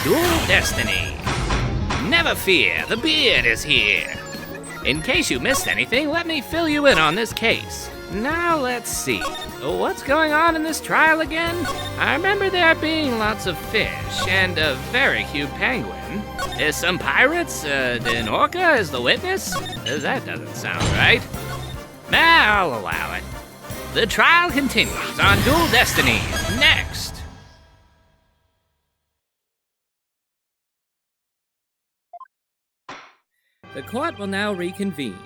Dual Destiny. Never fear, the beard is here. In case you missed anything, let me fill you in on this case. Now let's see. What's going on in this trial again? I remember there being lots of fish and a very cute penguin. Is some pirates? An orca as the witness? That doesn't sound right. I'll allow it. The trial continues on Dual Destinies. Next. The court will now reconvene.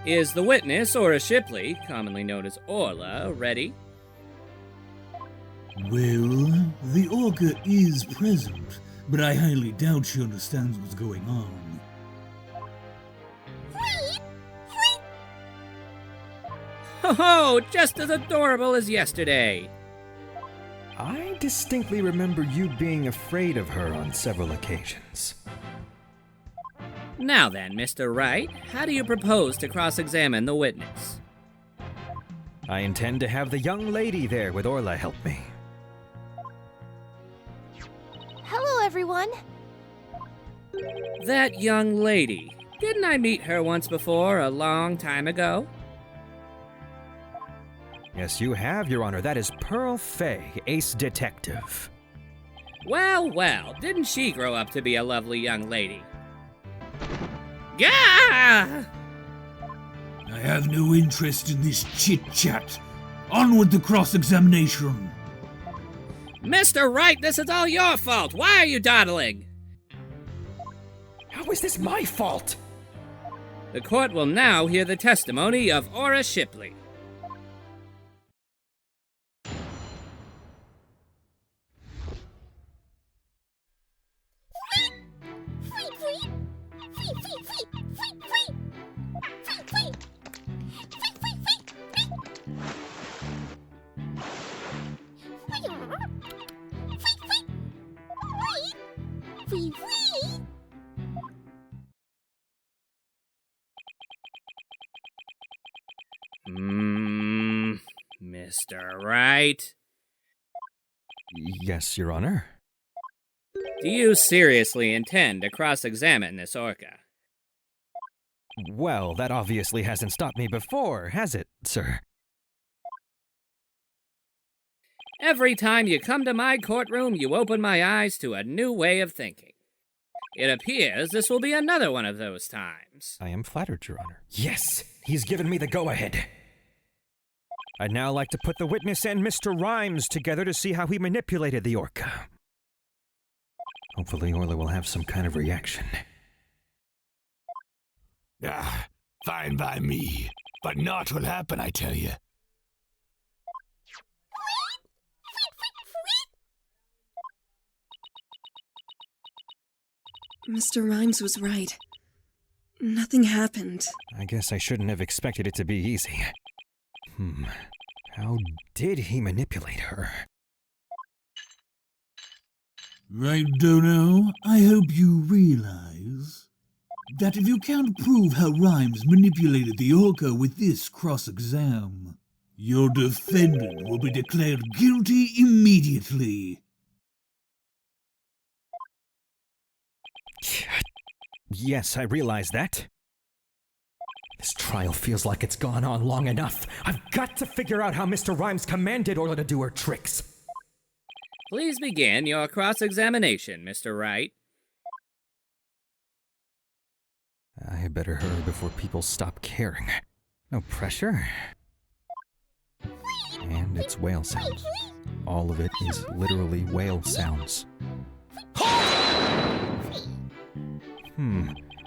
Is the witness, Orla Shipley, commonly known as Orla, ready? Well, the orca is present, but I highly doubt she understands what's going on. Oh, just as adorable as yesterday. I distinctly remember you being afraid of her on several occasions. Now then, Mr. Wright, how do you propose to cross-examine the witness? I intend to have the young lady there with Orla help me. Hello, everyone. That young lady. Didn't I meet her once before, a long time ago? Yes, you have, Your Honor. That is Pearl Fay, ace detective. Well, well, didn't she grow up to be a lovely young lady? Gah! I have no interest in this chit-chat. On with the cross-examination. Mr. Wright, this is all your fault. Why are you dawdling? How is this my fault? The court will now hear the testimony of Orla Shipley. Mr. Wright? Yes, Your Honor. Do you seriously intend to cross-examine this orca? Well, that obviously hasn't stopped me before, has it, sir? Every time you come to my courtroom, you open my eyes to a new way of thinking. It appears this will be another one of those times. I am flattered, Your Honor. Yes, he's given me the go-ahead. I'd now like to put the witness and Mr. Rhymes together to see how he manipulated the orca. Hopefully Orla will have some kind of reaction. Fine by me, but naught will happen, I tell you. Mr. Rhymes was right. Nothing happened. I guess I shouldn't have expected it to be easy. How did he manipulate her? Right, Dono, I hope you realize that if you can't prove how Rhymes manipulated the orca with this cross-exam, your defendant will be declared guilty immediately. Yes, I realize that. This trial feels like it's gone on long enough. I've got to figure out how Mr. Rhymes commanded Orla to do her tricks. Please begin your cross-examination, Mr. Wright. I had better hurry before people stop caring. No pressure. And it's whale sounds. All of it is literally whale sounds.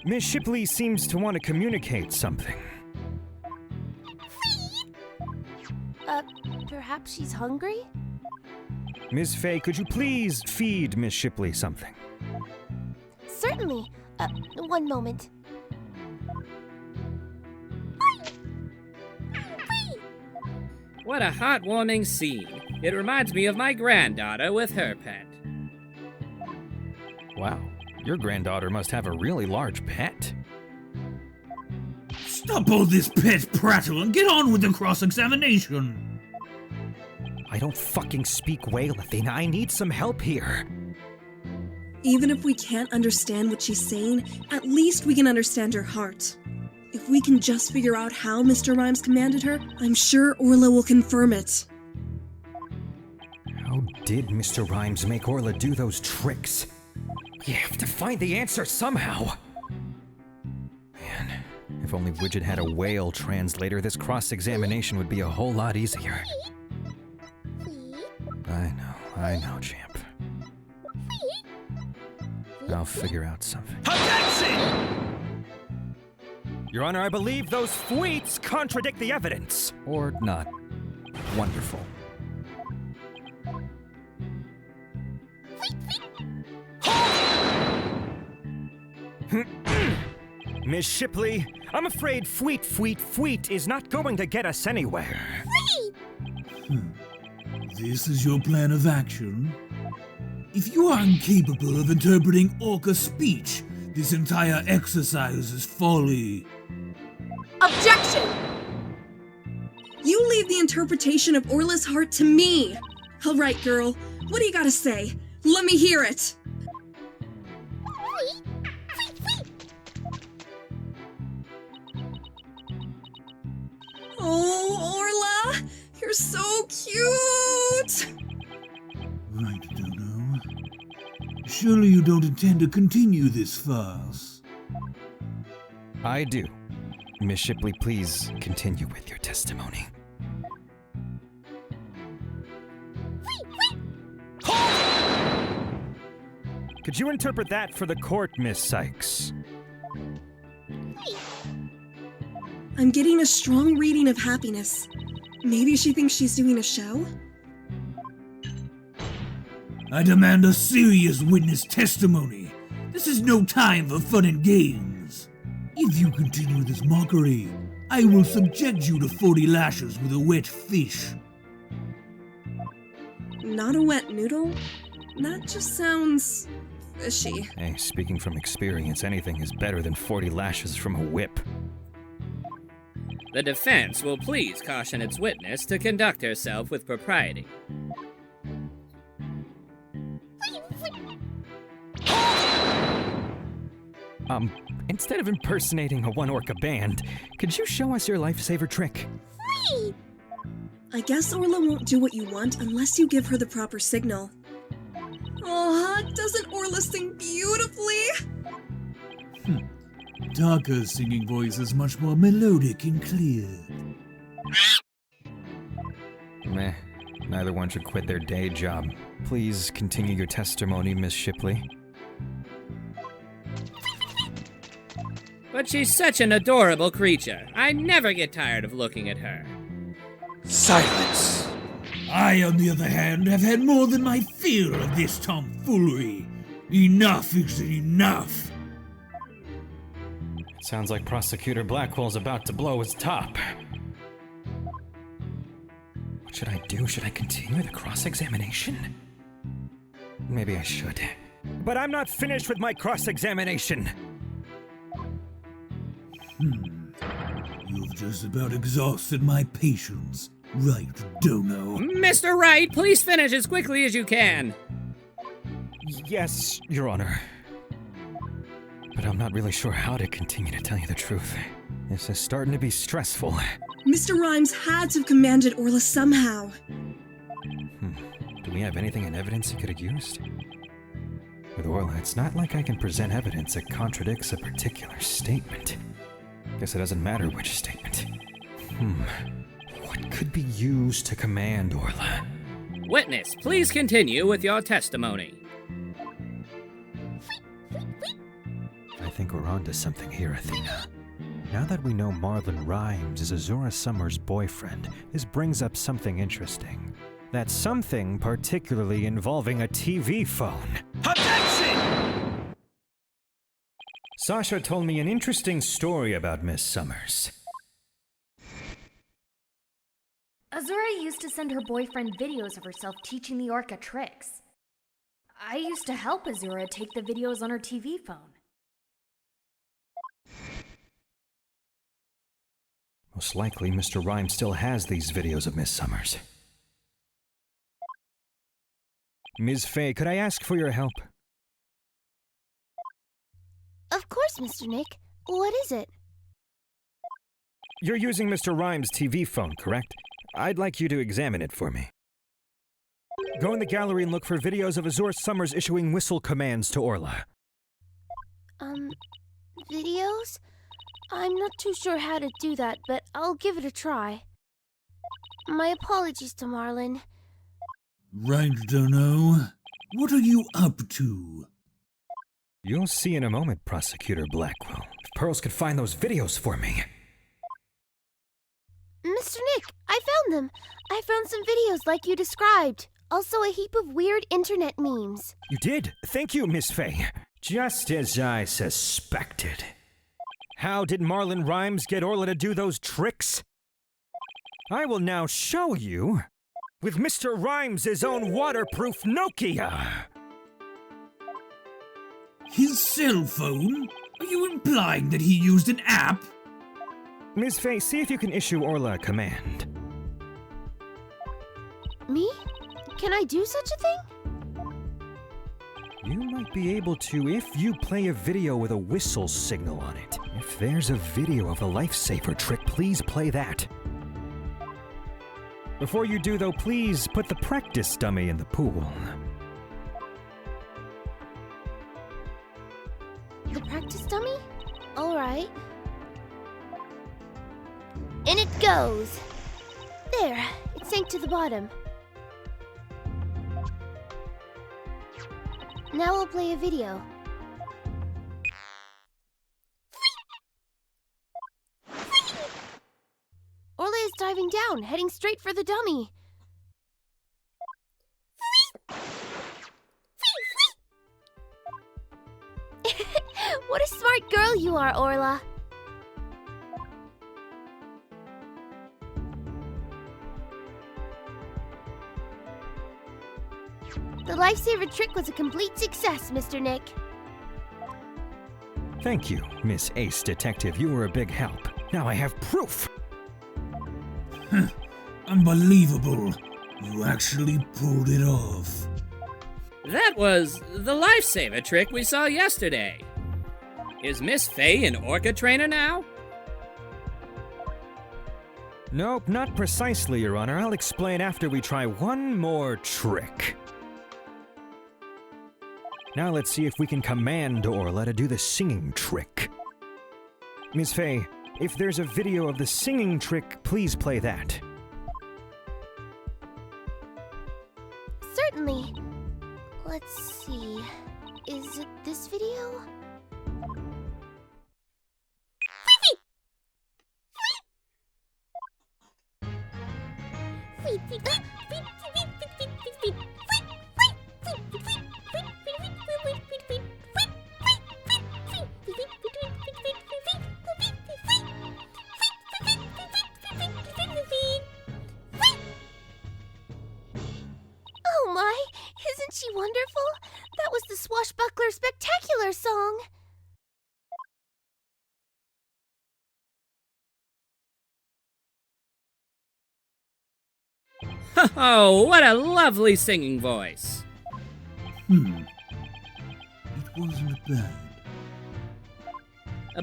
Miss Shipley seems to want to communicate something. Perhaps she's hungry? Ms. Fay, could you please feed Miss Shipley something? Certainly. One moment. What a heartwarming scene. It reminds me of my granddaughter with her pet. Wow, your granddaughter must have a really large pet. Stop all this pet prattle and get on with the cross-examination. I don't fucking speak whale, Athena. I need some help here. Even if we can't understand what she's saying, at least we can understand her heart. If we can just figure out how Mr. Rhymes commanded her, I'm sure Orla will confirm it. How did Mr. Rhymes make Orla do those tricks? We have to find the answer somehow. Man, if only Widget had a whale translator, this cross-examination would be a whole lot easier. I know, champ. I'll figure out something. Objection! Your Honor, I believe those fweets contradict the evidence. Or not. Wonderful. Miss Shipley, I'm afraid fweet is not going to get us anywhere. This is your plan of action? If you are incapable of interpreting Orca speech, this entire exercise is folly. Objection! You leave the interpretation of Orla's heart to me. All right, girl. What do you gotta say? Let me hear it. Oh, Orla! You're so cute! Right, Dono. Surely you don't intend to continue this farce? I do. Miss Shipley, please continue with your testimony. Could you interpret that for the court, Miss Cykes? I'm getting a strong reading of happiness. Maybe she thinks she's doing a show? I demand a serious witness testimony. This is no time for fun and games. If you continue this mockery, I will subject you to 40 lashes with a wet fish. Not a wet noodle? That just sounds fishy. Hey, speaking from experience, anything is better than 40 lashes from a whip. The defense will please caution its witness to conduct herself with propriety. Instead of impersonating a one-orca band, could you show us your lifesaver trick? I guess Orla won't do what you want unless you give her the proper signal. Aw, doesn't Orla sing beautifully? Taka's singing voice is much more melodic and clear. Meh. Neither one should quit their day job. Please continue your testimony, Miss Shipley. But she's such an adorable creature. I never get tired of looking at her. Silence! I, on the other hand, have had more than my fill of this tomfoolery. Enough is enough. Sounds like Prosecutor Blackwell's about to blow his top. What should I do? Should I continue the cross-examination? Maybe I should. But I'm not finished with my cross-examination! You've just about exhausted my patience, right, Dono? Mr. Wright, please finish as quickly as you can. Yes, Your Honor. But I'm not really sure how to continue, to tell you the truth. This is starting to be stressful. Mr. Rhymes had to have commanded Orla somehow. Do we have anything in evidence he could have used? With Orla, it's not like I can present evidence that contradicts a particular statement. Guess it doesn't matter which statement. What could be used to command Orla? Witness, please continue with your testimony. I think we're onto something here, Athena. Now that we know Marlon Rhymes is Azura Summer's boyfriend, this brings up something interesting. That's something particularly involving a TV phone. Objection! Sasha told me an interesting story about Miss Summers. Azura used to send her boyfriend videos of herself teaching the orca tricks. I used to help Azura take the videos on her TV phone. Most likely, Mr. Rhymes still has these videos of Miss Summers. Ms. Faye, could I ask for your help? Of course, Mr. Nick. What is it? You're using Mr. Rhymes' TV phone, correct? I'd like you to examine it for me. Go in the gallery and look for videos of Azura Summers issuing whistle commands to Orla. Videos? I'm not too sure how to do that, but I'll give it a try. My apologies to Marlon. Right, dunno. What are you up to? You'll see in a moment, Prosecutor Blackquill. If Pearls could find those videos for me. Mr. Nick, I found them. I found some videos like you described. Also a heap of weird internet memes. You did? Thank you, Miss Faye. Just as I suspected. How did Marlon Rhymes get Orla to do those tricks? I will now show you with Mr. Rhymes' own waterproof Nokia. His cell phone? Are you implying that he used an app? Ms. Faye, see if you can issue Orla a command. Me? Can I do such a thing? You might be able to if you play a video with a whistle signal on it. If there's a video of a lifesaver trick, please play that. Before you do, though, please put the practice dummy in the pool. The practice dummy? Alright. In it goes. There, it sank to the bottom. Now we'll play a video. Orla is diving down, heading straight for the dummy. What a smart girl you are, Orla. The lifesaver trick was a complete success, Mr. Nick. Thank you, Miss Ace Detective. You were a big help. Now I have proof. Unbelievable. You actually pulled it off. That was the lifesaver trick we saw yesterday. Is Miss Faye an orca trainer now? Nope, not precisely, Your Honor. I'll explain after we try one more trick. Now let's see if we can command Orla to do the singing trick. Miss Faye, if there's a video of the singing trick, please play that. Certainly. Let's see. Is it this video? Oh my! Isn't she wonderful? That was the Swashbuckler Spectacular song! Oh, what a lovely singing voice. It wasn't bad.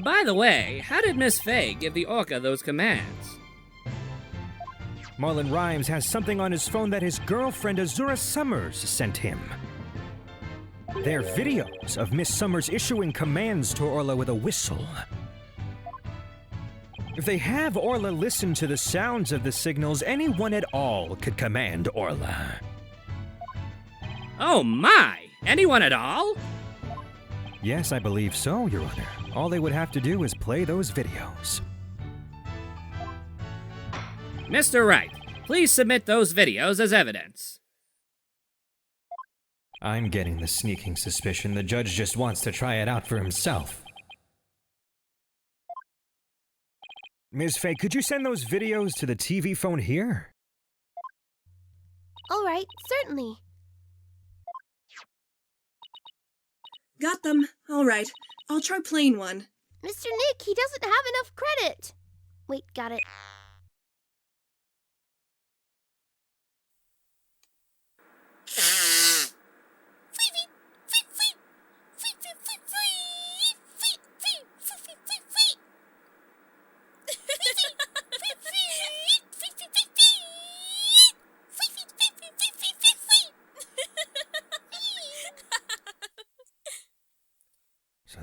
By the way, how did Miss Faye give the orca those commands? Marlon Rhymes has something on his phone that his girlfriend Azura Summers sent him. They're videos of Miss Summers issuing commands to Orla with a whistle. If they have Orla listen to the sounds of the signals, anyone at all could command Orla. Oh my! Anyone at all? Yes, I believe so, Your Honor. All they would have to do is play those videos. Mr. Wright, please submit those videos as evidence. I'm getting the sneaking suspicion the judge just wants to try it out for himself. Ms. Faye, could you send those videos to the TV phone here? All right, certainly. Got them. All right. I'll try playing one. Mr. Nick, he doesn't have enough credit. Wait, got it.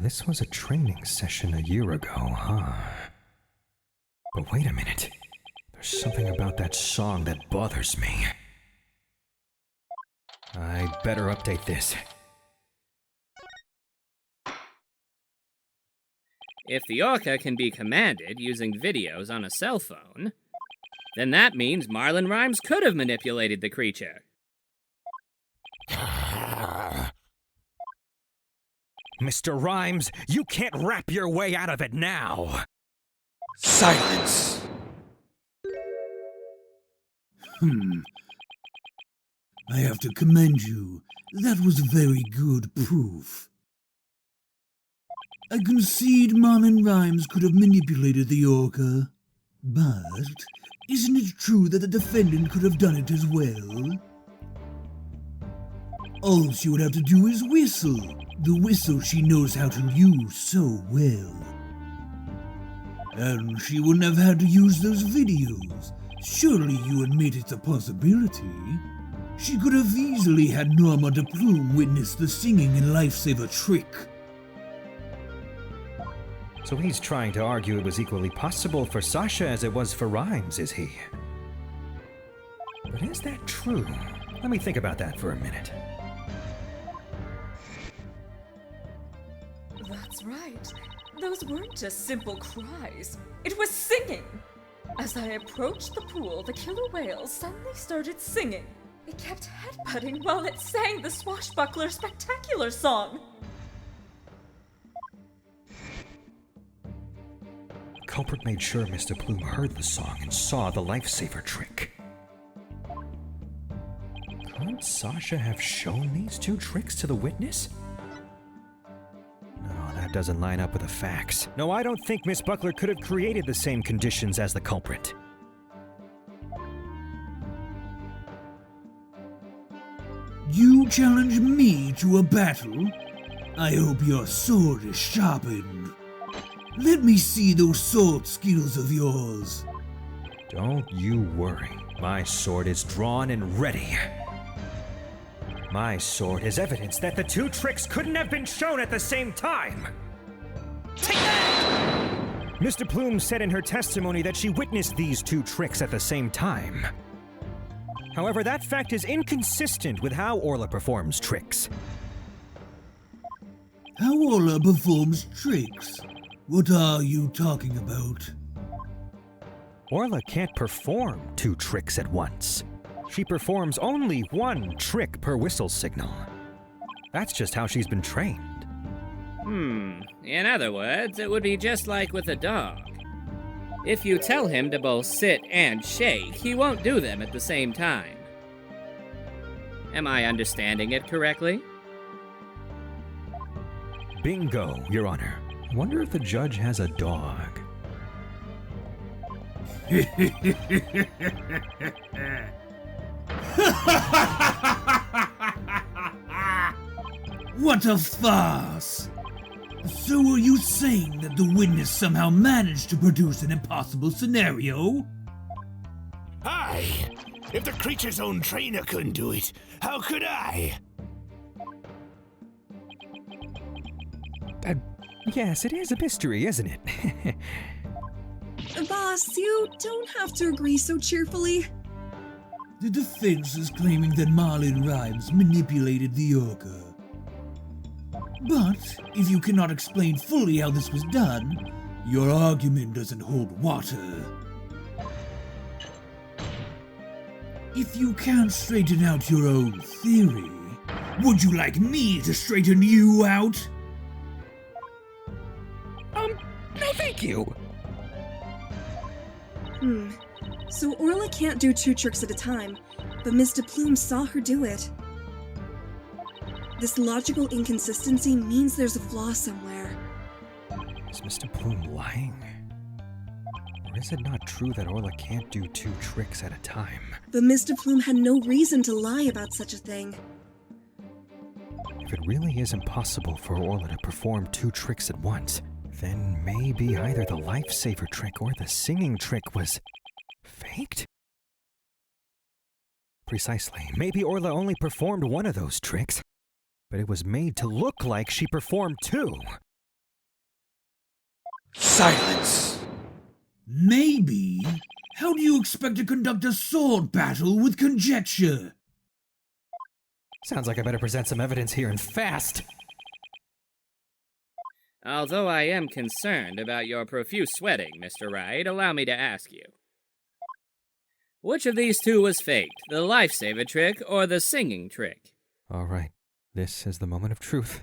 This was a training session a year ago, huh? But wait a minute. There's something about that song that bothers me. I'd better update this. If the Orca can be commanded using videos on a cell phone, then that means Marlon Rhymes could have manipulated the creature. Mr. Rhymes, you can't rap your way out of it now! Silence! I have to commend you. That was very good proof. I concede Marlon Rhymes could have manipulated the Orca, but isn't it true that the defendant could have done it as well? All she would have to do is whistle, the whistle she knows how to use so well. And she wouldn't have had to use those videos. Surely you admit it's a possibility. She could have easily had Norma de Plume witness the singing and lifesaver trick. So he's trying to argue it was equally possible for Sasha as it was for Rhymes, is he? But is that true? Let me think about that for a minute. That's right. Those weren't just simple cries. It was singing. As I approached the pool, the killer whale suddenly started singing. It kept headbutting while it sang the Swashbuckler Spectacular song. The culprit made sure Mr. Plume heard the song and saw the lifesaver trick. Could Sasha have shown these two tricks to the witness? No, that doesn't line up with the facts. No, I don't think Miss Buckler could have created the same conditions as the culprit. You challenge me to a battle? I hope your sword is sharpened. Let me see those sword skills of yours. Don't you worry. My sword is drawn and ready. My sword is evidence that the two tricks couldn't have been shown at the same time. Take that! Mr. Plume said in her testimony that she witnessed these two tricks at the same time. However, that fact is inconsistent with how Orla performs tricks. How Orla performs tricks? What are you talking about? Orla can't perform two tricks at once. She performs only one trick per whistle signal. That's just how she's been trained. In other words, it would be just like with a dog. If you tell him to both sit and shake, he won't do them at the same time. Am I understanding it correctly? Bingo, Your Honor. I wonder if the judge has a dog. What a farce! So are you saying that the witness somehow managed to produce an impossible scenario? Aye! If the creature's own trainer couldn't do it, how could I? Yes, it is a mystery, isn't it? Boss, you don't have to agree so cheerfully. The defense is claiming that Marlon Rhymes manipulated the Orca. But if you cannot explain fully how this was done, your argument doesn't hold water. If you can't straighten out your own theory, would you like me to straighten you out? No thank you! So Orla can't do two tricks at a time, but Miss de Plume saw her do it. This logical inconsistency means there's a flaw somewhere. Is Mr. Plume lying? Or is it not true that Orla can't do two tricks at a time? But Miss de Plume had no reason to lie about such a thing. If it really is impossible for Orla to perform two tricks at once, then maybe either the lifesaver trick or the singing trick was faked? Precisely. Maybe Orla only performed one of those tricks, but it was made to look like she performed two. Silence! Maybe. How do you expect to conduct a sword battle with conjecture? Sounds like I better present some evidence here and fast. Although I am concerned about your profuse sweating, Mr. Wright, allow me to ask you. Which of these two was faked, the lifesaver trick or the singing trick? All right, this is the moment of truth.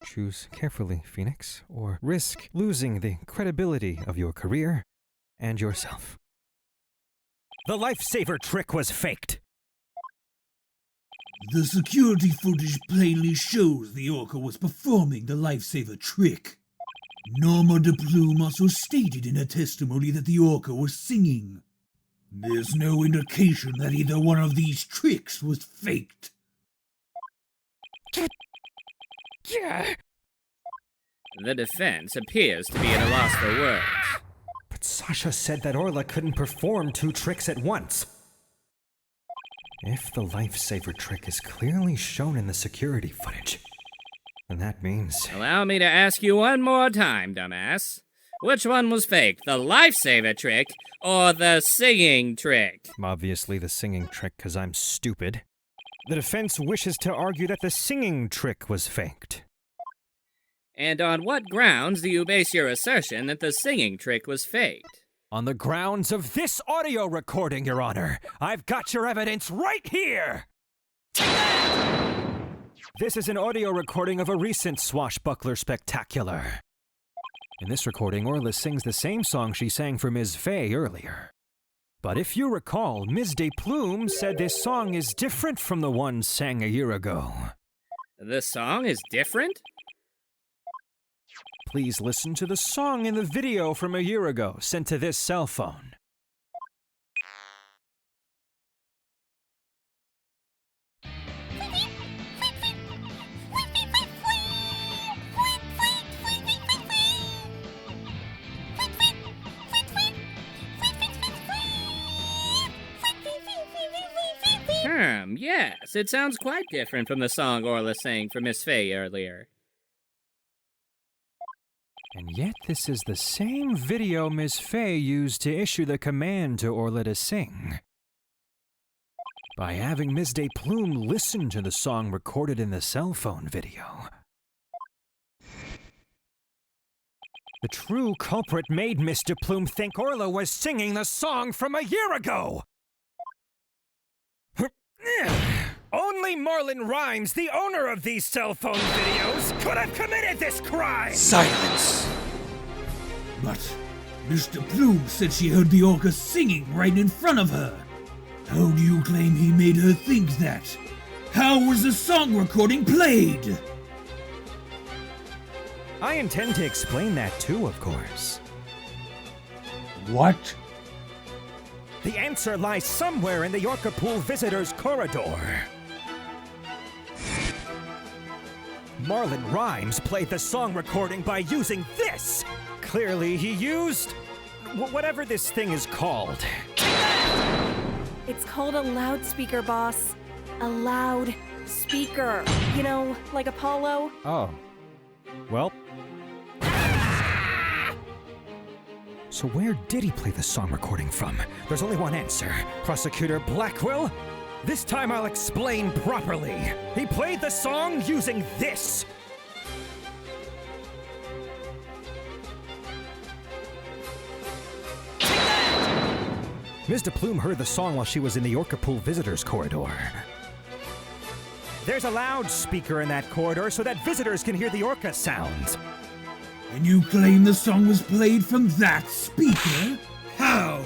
Choose carefully, Phoenix, or risk losing the credibility of your career and yourself. The lifesaver trick was faked. The security footage plainly shows the Orca was performing the lifesaver trick. Norma de Plume also stated in her testimony that the Orca was singing. There's no indication that either one of these tricks was faked. Yeah. The defense appears to be at a loss for words. But Sasha said that Orla couldn't perform two tricks at once. If the lifesaver trick is clearly shown in the security footage, then that means... Allow me to ask you one more time, dumbass. Which one was fake, the lifesaver trick or the singing trick? Obviously the singing trick, because I'm stupid. The defense wishes to argue that the singing trick was faked. And on what grounds do you base your assertion that the singing trick was faked? On the grounds of this audio recording, Your Honor. I've got your evidence right here! This is an audio recording of a recent swashbuckler spectacular. In this recording, Orla sings the same song she sang for Ms. Faye earlier. But if you recall, Ms. de Plume said this song is different from the one sang a year ago. The song is different? Please listen to the song in the video from a year ago, sent to this cell phone. Yes, it sounds quite different from the song Orla sang for Miss Faye earlier. And yet this is the same video Ms. Faye used to issue the command to Orla to sing. By having Ms. de Plume listen to the song recorded in the cell phone video. The true culprit made Ms. de Plume think Orla was singing the song from a year ago! Only Marlon Rhymes, the owner of these cell phone videos, could have committed this crime! Silence! But Mr. Plume said she heard the Orca singing right in front of her. How do you claim he made her think that? How was the song recording played? I intend to explain that too, of course. What? The answer lies somewhere in the Orca Pool visitors' corridor. Marlon Rhymes played the song recording by using this! Clearly he used... whatever this thing is called. It's called a loudspeaker, boss. A loud speaker. You know, like Apollo? Oh. Well... So where did he play the song recording from? There's only one answer. Prosecutor Blackquill? This time I'll explain properly. He played the song using this. Ms. de Plume heard the song while she was in the Orca Pool visitors corridor. There's a loudspeaker in that corridor so that visitors can hear the Orca sounds. And you claim the song was played from that speaker? How?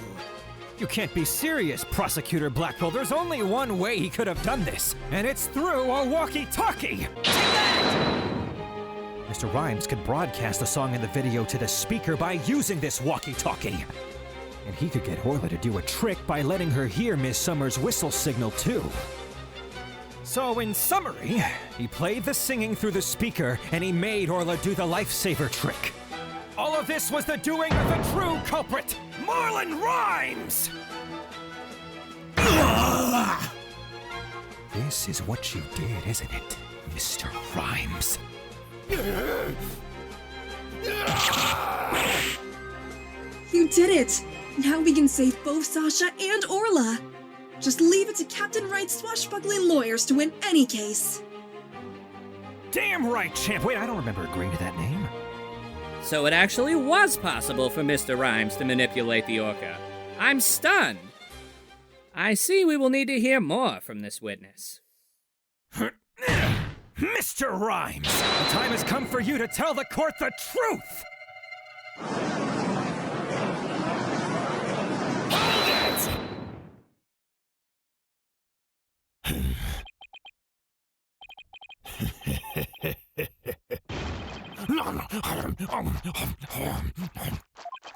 You can't be serious, Prosecutor Blackquill. There's only one way he could have done this, and it's through a walkie-talkie! Mr. Rhymes could broadcast the song in the video to the speaker by using this walkie-talkie. And he could get Orla to do a trick by letting her hear Miss Summer's whistle signal, too. So, in summary, he played the singing through the speaker, and he made Orla do the lifesaver trick. All of this was the doing of the true culprit, Marlon Rhymes! This is what you did, isn't it, Mr. Rhymes? You did it! Now we can save both Sasha and Orla. Just leave it to Captain Wright's swashbuckling lawyers to win any case. Damn right, champ. Wait, I don't remember agreeing to that name. So it actually was possible for Mr. Rhymes to manipulate the Orca. I'm stunned. I see we will need to hear more from this witness. Mr. Rhymes, the time has come for you to tell the court the truth!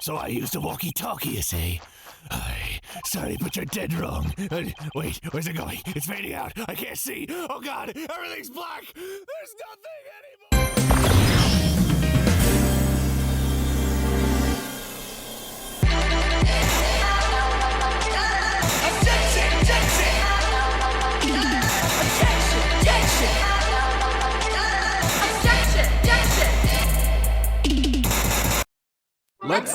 So I used a walkie-talkie, you say? Sorry, but you're dead wrong. Wait, where's it going? It's fading out. I can't see. Oh God, everything's black. There's nothing anymore. Objection! Objection! Objection! Let's